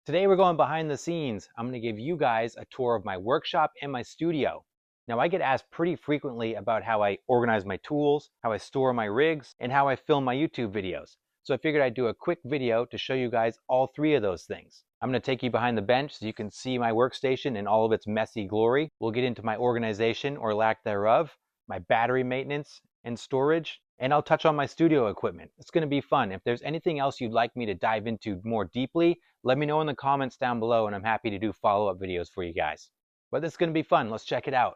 Today we're going behind the scenes. I'm going to give you guys a tour of my workshop and my studio. Now I get asked pretty frequently about how I organize my tools, how I store my rigs, and how I film my YouTube videos. So I figured I'd do a quick video to show you guys all three of those things. I'm going to take you behind the bench so you can see my workstation in all of its messy glory. We'll get into my organization or lack thereof, my battery maintenance and storage, and I'll touch on my studio equipment. It's going to be fun. If there's anything else you'd like me to dive into more deeply, let me know in the comments down below and I'm happy to do follow-up videos for you guys. But this is going to be fun. Let's check it out.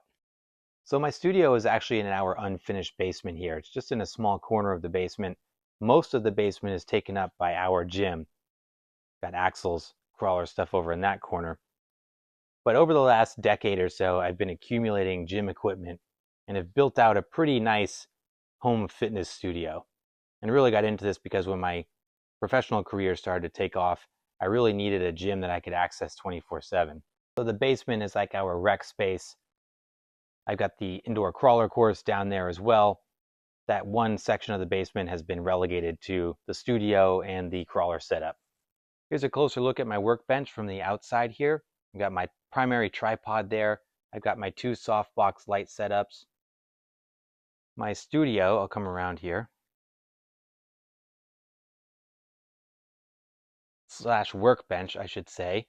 So my studio is actually in our unfinished basement here. It's just in a small corner of the basement. Most of the basement is taken up by our gym. Got Axel's crawler stuff over in that corner. But over the last decade or so, I've been accumulating gym equipment and have built out a pretty nice home fitness studio. And really got into this because when my professional career started to take off, I really needed a gym that I could access 24/7. So the basement is like our rec space. I've got the indoor crawler course down there as well. That one section of the basement has been relegated to the studio and the crawler setup. Here's a closer look at my workbench from the outside here. I've got my primary tripod there. I've got my two softbox light setups. My studio, I'll come around here, / workbench, I should say,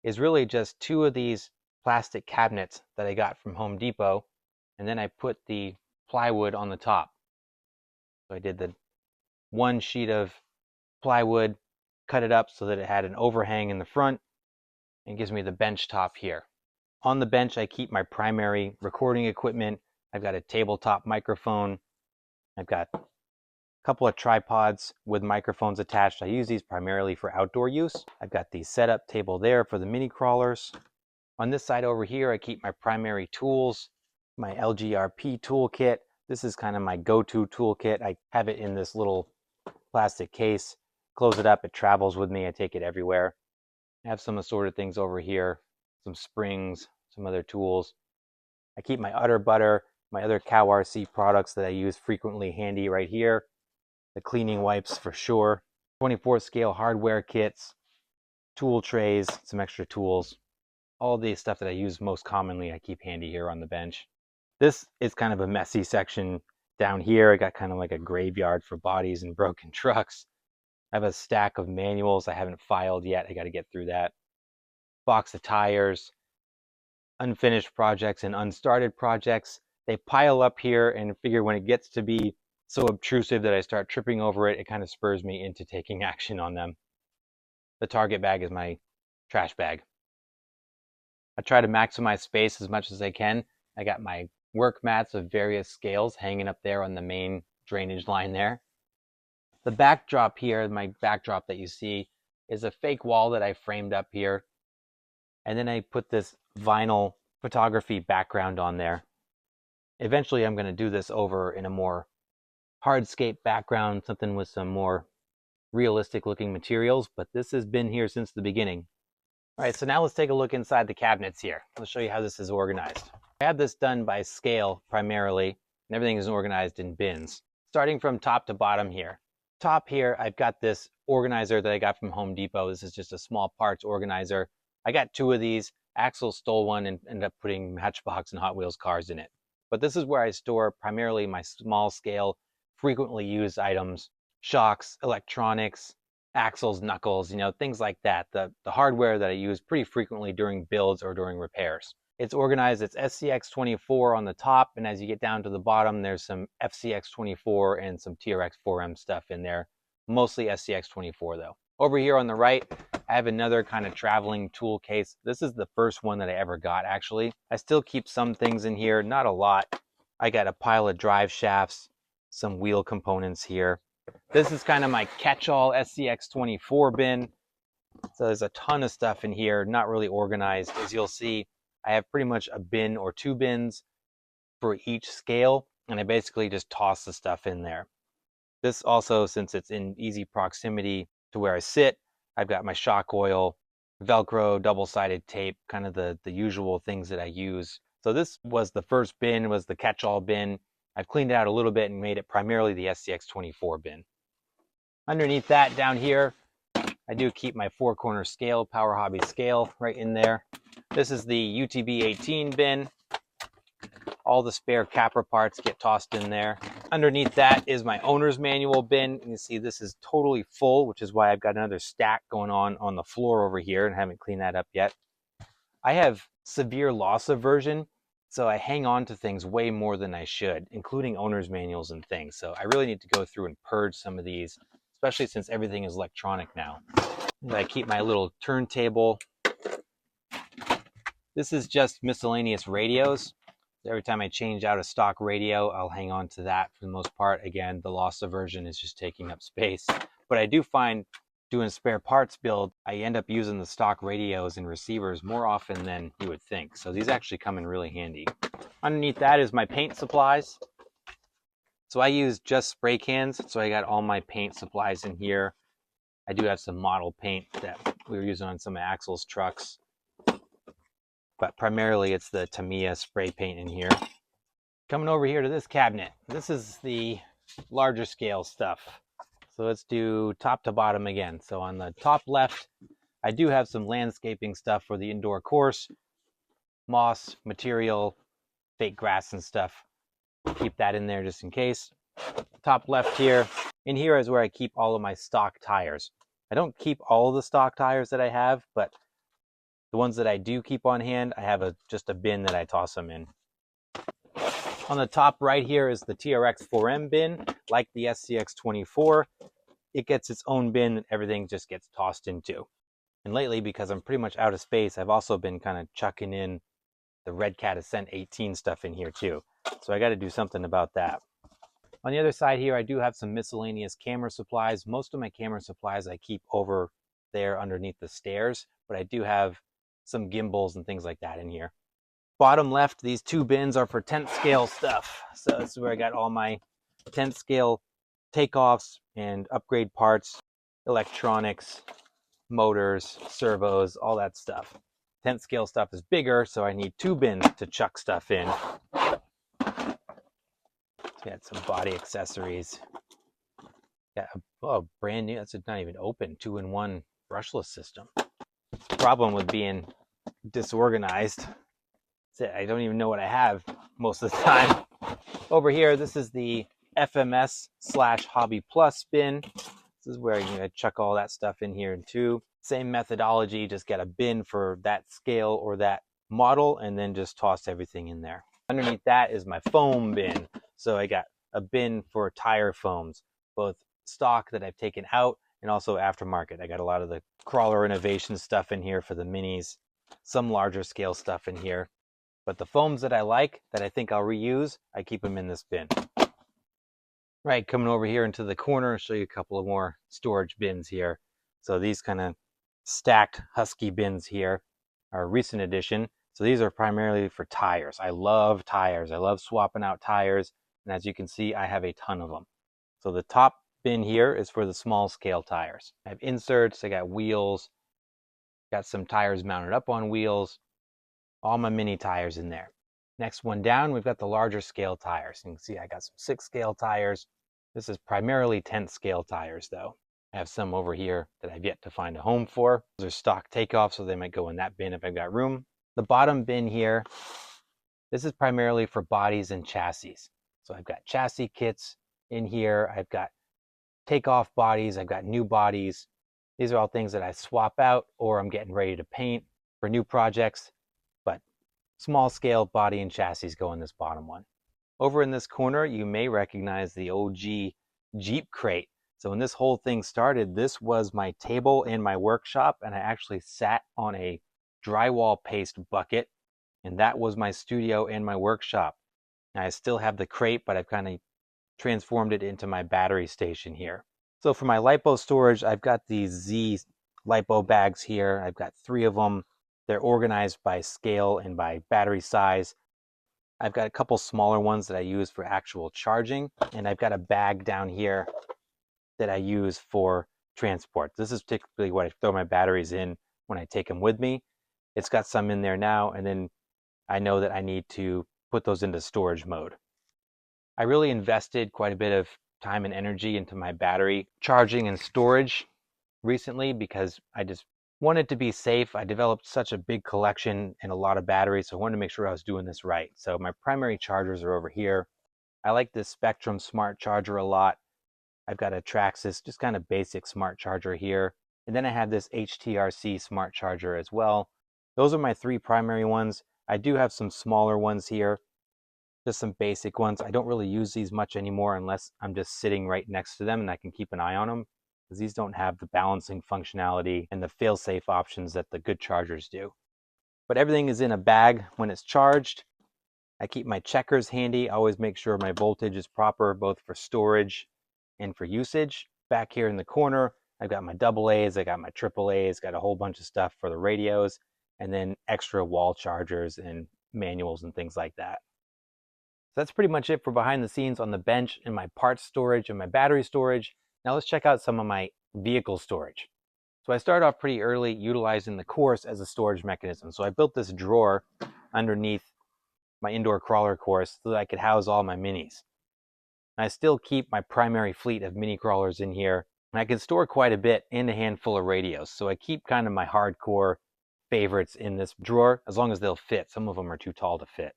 is really just two of these plastic cabinets that I got from Home Depot, and then I put the plywood on the top. So I did the one sheet of plywood, cut it up so that it had an overhang in the front, and gives me the bench top here. On the bench, I keep my primary recording equipment. I've got a tabletop microphone. I've got a couple of tripods with microphones attached. I use these primarily for outdoor use. I've got the setup table there for the mini crawlers. On this side over here, I keep my primary tools, my LGRP toolkit. This is kind of my go-to toolkit. I have it in this little plastic case. Close it up, it travels with me. I take it everywhere. I have some assorted things over here, some springs, some other tools. I keep my Utter Butter, my other Cow RC products that I use frequently handy right here. The cleaning wipes for sure. 24 scale hardware kits, tool trays, some extra tools. All the stuff that I use most commonly I keep handy here on the bench. This is kind of a messy section down here. I got kind of like a graveyard for bodies and broken trucks. I have a stack of manuals I haven't filed yet. I got to get through that. Box of tires, unfinished projects and unstarted projects. They pile up here, and figure when it gets to be so obtrusive that I start tripping over it, it kind of spurs me into taking action on them. The Target bag is my trash bag. I try to maximize space as much as I can. I got my work mats of various scales hanging up there on the main drainage line there. The backdrop here, my backdrop that you see, is a fake wall that I framed up here. And then I put this vinyl photography background on there. Eventually I'm going to do this over in a more hardscape background, something with some more realistic looking materials, but this has been here since the beginning. All right, so now let's take a look inside the cabinets here. I'll show you how this is organized. I have this done by scale primarily, and everything is organized in bins. Starting from top to bottom here. Top here, I've got this organizer that I got from Home Depot. This is just a small parts organizer. I got two of these. Axel stole one and ended up putting Matchbox and Hot Wheels cars in it. But this is where I store primarily my small scale, frequently used items, shocks, electronics, axles, knuckles, things like that. The hardware that I use pretty frequently during builds or during repairs. It's organized, it's SCX24 on the top, and as you get down to the bottom, there's some FCX24 and some TRX4M stuff in there. Mostly SCX24 though. Over here on the right, I have another kind of traveling tool case. This is the first one that I ever got, actually. I still keep some things in here, not a lot. I got a pile of drive shafts, some wheel components here. This is kind of my catch-all SCX24 bin. So there's a ton of stuff in here, not really organized. As you'll see, I have pretty much a bin or two bins for each scale, and I basically just toss the stuff in there. This also, since it's in easy proximity to where I sit, I've got my shock oil, Velcro, double-sided tape, kind of the usual things that I use. So this was the first bin, was the catch-all bin. I've cleaned it out a little bit and made it primarily the SCX24 bin. Underneath that, down here, I do keep my 4-corner scale, Power Hobby scale, right in there. This is the UTB 18 bin. All the spare capper parts get tossed in there. Underneath that is my owner's manual bin. You can see this is totally full, which is why I've got another stack going on the floor over here and haven't cleaned that up yet. I have severe loss aversion, so I hang on to things way more than I should, including owner's manuals and things. So I really need to go through and purge some of these, especially since everything is electronic now. And I keep my little turntable. This is just miscellaneous radios. Every time I change out a stock radio, I'll hang on to that for the most part. Again, the loss aversion is just taking up space. But I do find doing spare parts build, I end up using the stock radios and receivers more often than you would think. So these actually come in really handy. Underneath that is my paint supplies. So I use just spray cans. So I got all my paint supplies in here. I do have some model paint that we were using on some of Axel's trucks. But primarily it's the Tamiya spray paint in here. Coming over here to this cabinet. This is the larger scale stuff. So let's do top to bottom again. So on the top left, I do have some landscaping stuff for the indoor course. Moss, material, fake grass and stuff. Keep that in there just in case. Top left here. In here is where I keep all of my stock tires. I don't keep all of the stock tires that I have, but the ones that I do keep on hand, I have just a bin that I toss them in. On the top right here is the TRX 4M bin, like the SCX 24. It gets its own bin that everything just gets tossed into. And lately, because I'm pretty much out of space, I've also been kind of chucking in the Red Cat Ascent 18 stuff in here too. So I got to do something about that. On the other side here, I do have some miscellaneous camera supplies. Most of my camera supplies I keep over there underneath the stairs, but I do have some gimbals and things like that in here. Bottom left, these 2 bins are for 10th scale stuff. So this is where I got all my 10th scale takeoffs and upgrade parts, electronics, motors, servos, all that stuff. 10th scale stuff is bigger, so I need 2 bins to chuck stuff in. Got some body accessories. Got a brand new, that's not even open, 2-in-1 brushless system. Problem with being disorganized, I don't even know what I have most of the time. Over here, this is the FMS/Hobby Plus bin. This is where you're going to chuck all that stuff in here too. Same methodology, just get a bin for that scale or that model and then just toss everything in there. Underneath that is my foam bin. So I got a bin for tire foams, both stock that I've taken out and also aftermarket. I got a lot of the Crawler Innovation stuff in here for the minis, some larger scale stuff in here. But the foams that I like, that I think I'll reuse, I keep them in this bin. Right, coming over here into the corner, I'll show you a couple of more storage bins here. So these kind of stacked Husky bins here are a recent addition. So these are primarily for tires. I love tires. I love swapping out tires. And as you can see, I have a ton of them. So the top bin here is for the small scale tires. I have inserts, I got wheels, got some tires mounted up on wheels, all my mini tires in there. Next one down, we've got the larger scale tires. You can see I got some 6 scale tires. This is primarily 10th scale tires though. I have some over here that I've yet to find a home for. Those are stock takeoffs, so they might go in that bin if I've got room. The bottom bin here, this is primarily for bodies and chassis. So I've got chassis kits in here. I've got takeoff bodies. I've got new bodies. These are all things that I swap out or I'm getting ready to paint for new projects. But small scale body and chassis go in this bottom one. Over in this corner, you may recognize the OG Jeep crate. So when this whole thing started, this was my table in my workshop, and I actually sat on a drywall paste bucket, and that was my studio and my workshop. Now, I still have the crate, but I've kind of transformed it into my battery station here. So for my LiPo storage, I've got these Z LiPo bags here. I've got 3 of them. They're organized by scale and by battery size. I've got a couple smaller ones that I use for actual charging, and I've got a bag down here that I use for transport. This is typically what I throw my batteries in when I take them with me. It's got some in there now, and then I know that I need to put those into storage mode. I really invested quite a bit of time and energy into my battery charging and storage. recently because I just wanted to be safe. I developed such a big collection and a lot of batteries, so I wanted to make sure I was doing this right. So my primary chargers are over here. I like this Spectrum smart charger a lot. I've got a Traxxas, just kind of basic smart charger here. And then I have this HTRC smart charger as well. Those are my three primary ones. I do have some smaller ones here, just some basic ones. I don't really use these much anymore unless I'm just sitting right next to them and I can keep an eye on them, because these don't have the balancing functionality and the fail-safe options that the good chargers do. But everything is in a bag when it's charged. I keep my checkers handy. I always make sure my voltage is proper, both for storage and for usage. Back here in the corner, I've got my AA's, I got my AAA's, got a whole bunch of stuff for the radios, and then extra wall chargers and manuals and things like that. So that's pretty much it for behind the scenes on the bench and my parts storage and my battery storage. Now let's check out some of my vehicle storage. So I started off pretty early utilizing the course as a storage mechanism. So I built this drawer underneath my indoor crawler course so that I could house all my minis. I still keep my primary fleet of mini crawlers in here, and I can store quite a bit and a handful of radios. So I keep kind of my hardcore favorites in this drawer as long as they'll fit. Some of them are too tall to fit.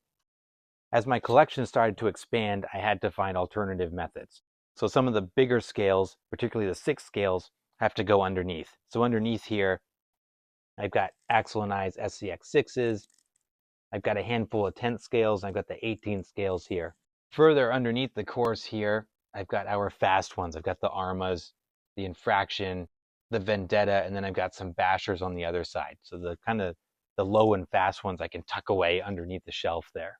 As my collection started to expand, I had to find alternative methods. So some of the bigger scales, particularly the 6 scales, have to go underneath. So underneath here, I've got Axel and I's SCX6s. I've got a handful of 10 scales. I've got the 18 scales here. Further underneath the course here, I've got our fast ones. I've got the Armas, the Infraction, the Vendetta, and then I've got some Bashers on the other side. So the kind of the low and fast ones I can tuck away underneath the shelf there.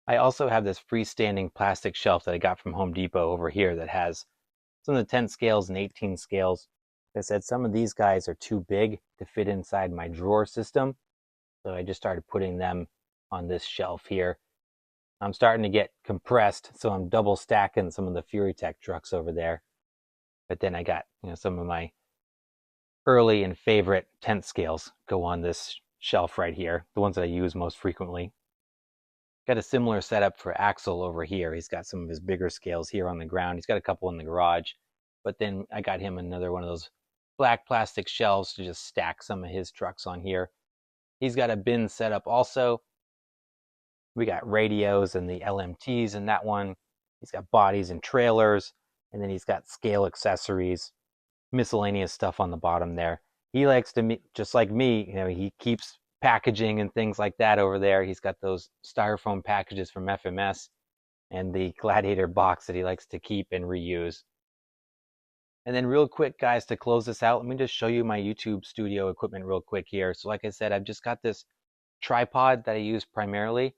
I also have this freestanding plastic shelf that I got from Home Depot over here that has some of the 10 scales and 18 scales. Like I said, some of these guys are too big to fit inside my drawer system, so I just started putting them on this shelf here. I'm starting to get compressed, so I'm double stacking some of the Fury Tech trucks over there. But then I got, some of my early and favorite 10th scales go on this shelf right here, the ones that I use most frequently. Got a similar setup for Axel over here. He's got some of his bigger scales here on the ground. He's got a couple in the garage, but then I got him another one of those black plastic shelves to just stack some of his trucks on here. He's got a bin set up also. We got radios and the LMTs in that one. He's got bodies and trailers, and then he's got scale accessories, miscellaneous stuff on the bottom there. He likes to, just like me, he keeps packaging and things like that over there. He's got those styrofoam packages from FMS and the Gladiator box that he likes to keep and reuse. And then real quick, guys, to close this out, let me just show you my YouTube studio equipment real quick here. So like I said, I've just got this tripod that I use primarily.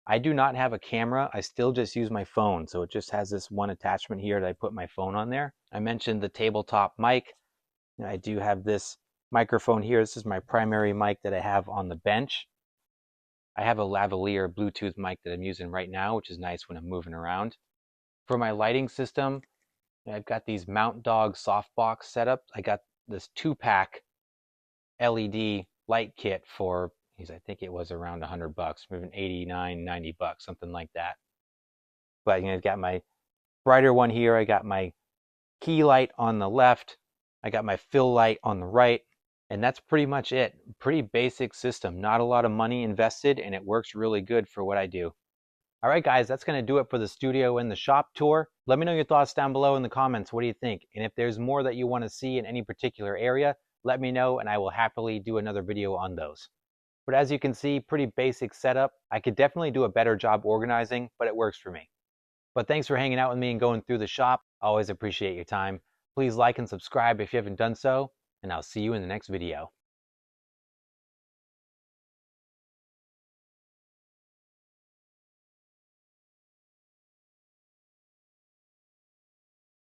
I do not have a camera. I still just use my phone. So it just has this one attachment here that I put my phone on there. I mentioned the tabletop mic. I do have this microphone here. This is my primary mic that I have on the bench. I have a lavalier Bluetooth mic that I'm using right now, which is nice when I'm moving around. For my lighting system, I've got these Mount Dog softbox setup. I got this 2-pack LED light kit for, I think it was around $100, maybe 89, 90 bucks, something like that. But I've got my brighter one here. I got my key light on the left. I got my fill light on the right. And that's pretty much it. Pretty basic system. Not a lot of money invested, and it works really good for what I do. All right, guys, that's going to do it for the studio and the shop tour. Let me know your thoughts down below in the comments. What do you think? And if there's more that you want to see in any particular area, let me know, and I will happily do another video on those. But as you can see, pretty basic setup. I could definitely do a better job organizing, but it works for me. But thanks for hanging out with me and going through the shop. I always appreciate your time. Please like and subscribe if you haven't done so, and I'll see you in the next video.